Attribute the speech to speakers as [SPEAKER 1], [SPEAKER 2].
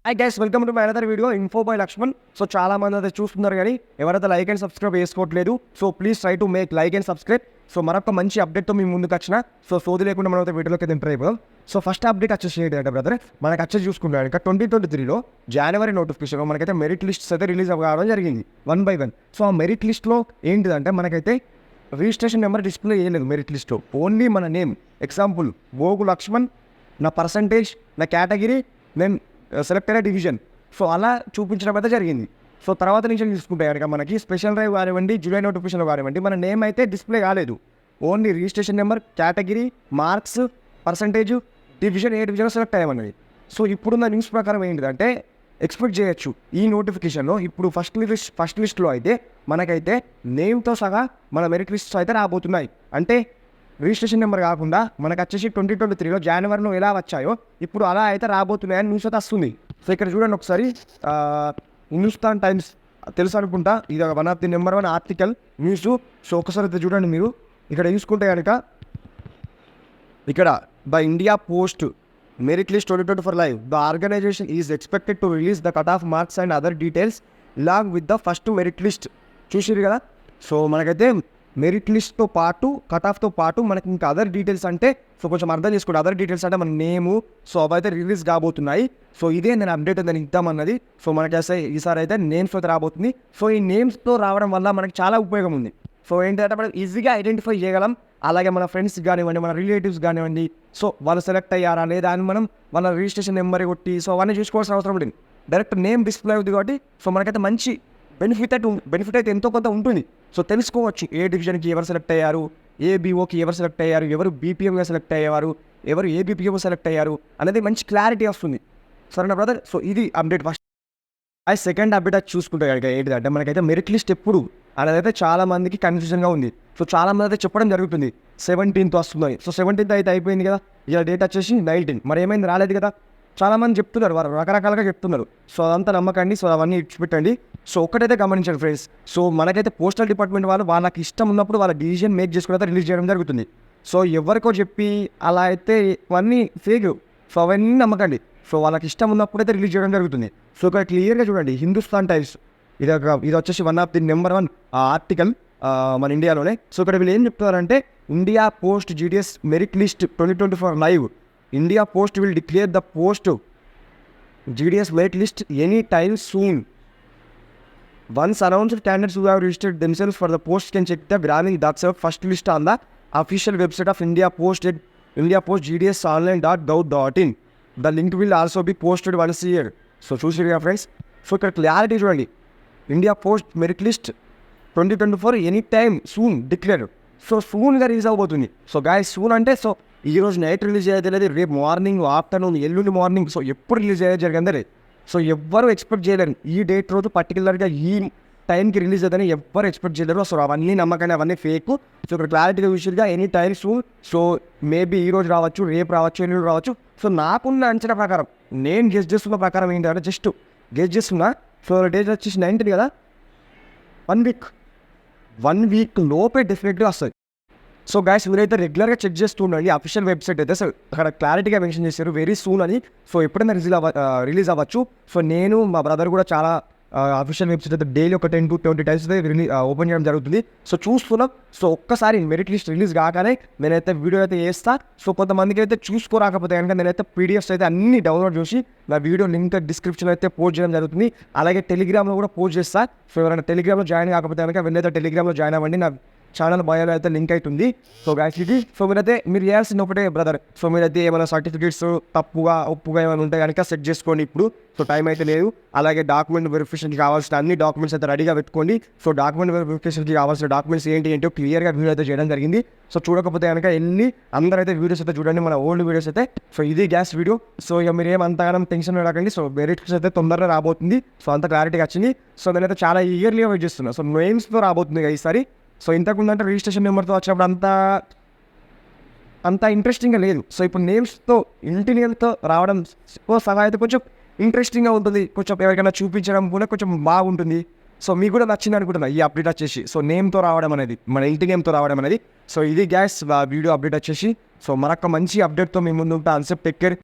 [SPEAKER 1] Hi guys, welcome to my another video info by Lakshman. So చాలా మంది అయితే చూస్తున్నారు కానీ ఎవరైతే లైక్ అండ్ సబ్స్క్రైబ్ చేసుకోవట్లేదు. So please try to make like and subscribe. So మరొక మంచి అప్డేట్తో మీ ముందుకు వచ్చిన సోది లేకుండా మనం అయితే వీడియోలోకి ఎంటర్ అయిపోదాం. సో ఫస్ట్ అప్డేట్ వచ్చేసి ఏంటంటే బ్రదర్, మనకు వచ్చేసి చూసుకుంటాం ఇంకా 2023లో జనవరి నోటిఫికేషన్లో మనకైతే మెరిట్ లిస్ట్స్ అయితే రిలీజ్ అవ్వడం జరిగింది 1 by 1. సో ఆ మెరిట్ లిస్ట్లో ఏంటిదంటే మనకైతే రిజిస్ట్రేషన్ నెంబర్ డిస్ప్లే చేయలేదు మెరిట్ లిస్ట్లో, ఓన్లీ మన నేమ్. ఎగ్జాంపుల్ బోగు లక్ష్మణ్, నా పర్సంటేజ్, నా కేటగిరీ, నేను సెలెక్ట్ అయిన డివిజన్. సో అలా చూపించడం అయితే జరిగింది. సో తర్వాత నుంచి చూసుకుంటే కనుక మనకి స్పెషల్ డ్రైవ్ కానివ్వండి, జూలై నోటిఫికేషన్ కానివ్వండి, మన నేమ్ అయితే డిస్ప్లే కాలేదు. Only registration number, category, marks, percentage, division, ఏ డివిజన్ సెలెక్ట్ అయ్యామన్నది. సో ఇప్పుడున్న న్యూస్ ప్రకారం ఏంటిదంటే ఎక్స్పెక్ట్ చేయొచ్చు ఈ నోటిఫికేషన్లో ఇప్పుడు ఫస్ట్ లిస్ట్లో అయితే మనకైతే నేమ్తో సహా మన మెరిట్ లిస్ట్స్ అయితే రాబోతున్నాయి. అంటే రిజిస్ట్రేషన్ నెంబర్ కాకుండా మనకు వచ్చేసి 2023లో జనవరిలో ఎలా వచ్చాయో ఇప్పుడు అలా అయితే రాబోతున్నాయని న్యూస్ అయితే వస్తుంది. సో ఇక్కడ చూడండి ఒకసారి, హిందుస్థాన్ టైమ్స్ తెలుసు అనుకుంటా, ఇది one of the number 1 article news. So ఒకసారి అయితే చూడండి మీరు ఇక్కడ చూసుకుంటే కనుక ఇక్కడ the India post merit list 2024 live, the organisation is expected to release the cut off marks and other details long with the first merit list. చూసిరు కదా. సో మనకైతే మెరిట్ లిస్ట్తో పాటు కట్ ఆఫ్తో పాటు మనకి ఇంకా అదర్ డీటెయిల్స్ అంటే, సో కొంచెం అర్థం చేసుకోండి, అదర్ డీటెయిల్స్ అంటే మన నేము, సో అవైతే రిలీజ్ కాబోతున్నాయి. సో ఇదే నేను అప్డేట్ అయితే ఇద్దామన్నది. సో మనకి ఈసారి అయితే నేమ్స్ అయితే రాబోతుంది. సో ఈ నేమ్స్తో రావడం వల్ల మనకి చాలా ఉపయోగం ఉంది. సో ఏంటంటే మనం ఈజీగా ఐడెంటిఫై చేయగలం. అలాగే మన ఫ్రెండ్స్ కానివ్వండి, మన రిలేటివ్స్ కానివ్వండి, సో వాళ్ళు సెలెక్ట్ అయ్యారా లేదా అని మనం వాళ్ళ రిజిస్ట్రేషన్ నెంబర్ కొట్టి సో అవన్నీ చూసుకోవాల్సిన అవసరం లేదు. డైరెక్ట్ నేమ్ డిస్ప్లే అవుతుంది కాబట్టి సో మనకైతే మంచి బెనిఫిట్ అయితే ఎంతో కొంత ఉంటుంది. సో తెలుసుకోవచ్చు ఏ డివిజన్కి ఎవరు సెలెక్ట్ అయ్యారు, ఏ బీఓకి ఎవరు సెలెక్ట్ అయ్యారు, ఎవరు బీపీఎంగా సెలెక్ట్ అయ్యేవారు, ఎవరు ఏ బీపీఎం సెలెక్ట్ అయ్యారు అనేది మంచి క్లారిటీ వస్తుంది. సరేనా బ్రదర్. సో ఇది అప్డేట్ ఫస్ట్. అది సెకండ్ అప్డేట్ అది చూసుకుంటే కనుక ఏంటిదంటే మనకైతే మెరిట్ లిస్ట్ ఎప్పుడు అనేది అయితే చాలా మందికి కన్ఫ్యూజన్గా ఉంది. సో చాలా మంది అయితే చెప్పడం జరుగుతుంది 17th వస్తుందని. సో 17th అయితే అయిపోయింది కదా, ఇలా డేట్ వచ్చేసి 19. మరి ఏమైంది, రాలేదు కదా. చాలామంది చెప్తున్నారు, వారు రకరకాలుగా చెప్తున్నారు. సో అదంతా నమ్మకండి. సో అవన్నీ ఇచ్చిపెట్టండి. సో ఒక్కటైతే గమనించండి ఫ్రెండ్స్, సో మనకైతే పోస్టల్ డిపార్ట్మెంట్ వాళ్ళకి ఇష్టం ఉన్నప్పుడు వాళ్ళ డిసిజన్ మేక్ చేసుకుని అయితే రిలీజ్ చేయడం జరుగుతుంది. సో ఎవరికో చెప్పి అలా అయితే ఇవన్నీ ఫేక్. సో అవన్నీ నమ్మకండి. సో వాళ్ళకి ఇష్టం ఉన్నప్పుడు అయితే రిలీజ్ చేయడం జరుగుతుంది. సో ఇక్కడ క్లియర్గా చూడండి, హిందుస్థాన్ టైమ్స్ ఇది వచ్చేసి one of the number 1 article మన ఇండియాలోనే. సో ఇక్కడ వీళ్ళు ఏం చెప్తున్నారంటే India post GDS merit list 2024 live, India post will declare the post GDS merit list any time soon. Once announced, candidates who have registered themselves for the post can check the grabbing that's a first list on the official website of India Post at indiapostgdsonline.gov.in. The link will also be posted once a year. So చూసి friends, so ఇక్కడ clarity చూడండి, India post merit list 2024 any time soon declare. So సూన్గా release అవబోతుంది. So guys soon అంటే so ఈ రోజు night release అయ్యేది లేదు, రేపు మార్నింగ్, ఆఫ్టర్నూన్, ఎల్లుండి మార్నింగ్, సో ఎప్పుడు రిలీజ్ అయ్యేది జరిగిందే. సో ఎవ్వరు ఎక్స్పెక్ట్ చేయలేరు ఈ డేట్ రోజు పర్టికులర్గా ఈ టైంకి రిలీజ్ అవుతుందని ఎవ్వరు ఎక్స్పెక్ట్ చేయలేరు. సో అవన్నీ నమ్మకాన్ని, అవన్నీ ఫేక్. సో ఇక్కడ క్లారిటీగా విషయంగా any time soon. So maybe ఈ రోజు రావచ్చు, రేపు రావచ్చు, ఎల్లుండి రావచ్చు. సో నాకున్న అంచనా ప్రకారం, నేను గెస్ చేస్తున్న ప్రకారం ఏంటంటే జస్ట్ గెస్ చేస్తున్నా. సో డేట్ వచ్చేసి 19 కదా, 1 వీక్ లోపే డెఫినెట్గా వస్తుంది. సో గైస్ మీరైతే రెగ్యులర్గా చెక్ చేస్తూ ఉండండి అఫీషియల్ వెబ్సైట్ అయితే. సో అక్కడ క్లారిటీగా మెన్షన్ చేశారు వెరీ సూన్ అని. సో ఎప్పుడైనా రిలీజ్ అవ్వచ్చు. సో నేను మా బ్రదర్ కూడా చాలా అఫీషియల్ వెబ్సైట్ అయితే డైలీ ఒక 10 to 20 టైమ్స్ అయితే ఓపెన్ చేయడం జరుగుతుంది. సో చూస్తున్నాం. సో ఒక్కసారి మెరిట్ లిస్ట్ రిలీజ్ కాగానే నేనైతే వీడియో అయితే వేస్తా. సో కొంతమందికి అయితే చూసుకోరాకపోతే కనుక నేనైతే PDFs అయితే అన్ని డౌన్లోడ్ చేసి నా వీడియో లింక్ డిస్క్రిప్షన్ అయితే పోస్ట్ చేయడం జరుగుతుంది. అలాగే టెలిగ్రామ్లో కూడా పోస్ట్ చేస్తా. సో ఎవరైనా టెలిగ్రామ్లో జాయిన్ కాకపోతే కనుక వెళ్ళైతే టెలిగ్రామ్లో జాయిన్ అవ్వండి. నా ఛానల్ బయోలో అయితే లింక్ అవుతుంది. సో గైస్ ఇది. సో మీరు చేయాల్సిన ఒకటే బ్రదర్, సో మీరైతే ఏమైనా సర్టిఫికేట్స్ తప్పుగా ఒప్పుగా ఏమైనా ఉంటే కనుక సెట్ చేసుకోండి ఇప్పుడు. సో టైం అయితే లేదు. అలాగే డాక్యుమెంట్ వెరిఫికేషన్కి కావాల్సిన అన్ని డాక్యుమెంట్స్ అయితే రెడీగా పెట్టుకోండి. సో డాక్యుమెంట్ వెరిఫికేషన్కి కావాల్సిన డాక్యుమెంట్స్ ఏంటో క్లియర్గా వీడియో అయితే చేయడం జరిగింది. సో చూడకపోతే కనుక వెళ్ళి అందరైతే వీడియోస్ అయితే చూడండి, మన ఓల్డ్ వీడియోస్ అయితే. సో ఇది గ్యాస్ వీడియో. సో ఇక మీరు ఏమంతగానం టెన్షన్ పడకండి. సో మెరిట్ లిస్ట్ అయితే తొందరగా రాబోతుంది. సో అంత క్లారిటీగా వచ్చింది. సో నేనైతే చాలా ఇయర్లీగా వెయిట్ చేస్తున్నాను. సో నేమ్స్తో రాబోతుంది ఈసారి. సో ఇంతకుముందు అంటే రిజిస్ట్రేషన్ నెంబర్తో వచ్చినప్పుడు అంత ఇంట్రెస్టింగ్గా లేదు. సో ఇప్పుడు నేమ్స్తో ఇంటి నేమ్తో రావడం సహా అయితే కొంచెం ఇంట్రెస్టింగ్గా ఉంటుంది. కొంచెం ఎవరికైనా చూపించడం కూడా కొంచెం బాగుంటుంది. సో మీకు కూడా నచ్చింది అనుకుంటున్నా ఈ అప్డేట్ వచ్చేసి. సో నేమ్తో రావడం అనేది, మన ఇంటి నేమ్తో రావడం అనేది. సో ఇది గ్యాస్ వీడియో అప్డేట్ వచ్చేసి. సో మరొక మంచి అప్డేట్తో మీ ముందు ఉంటా. అన్సెప్ట్ టేక్ కేర్.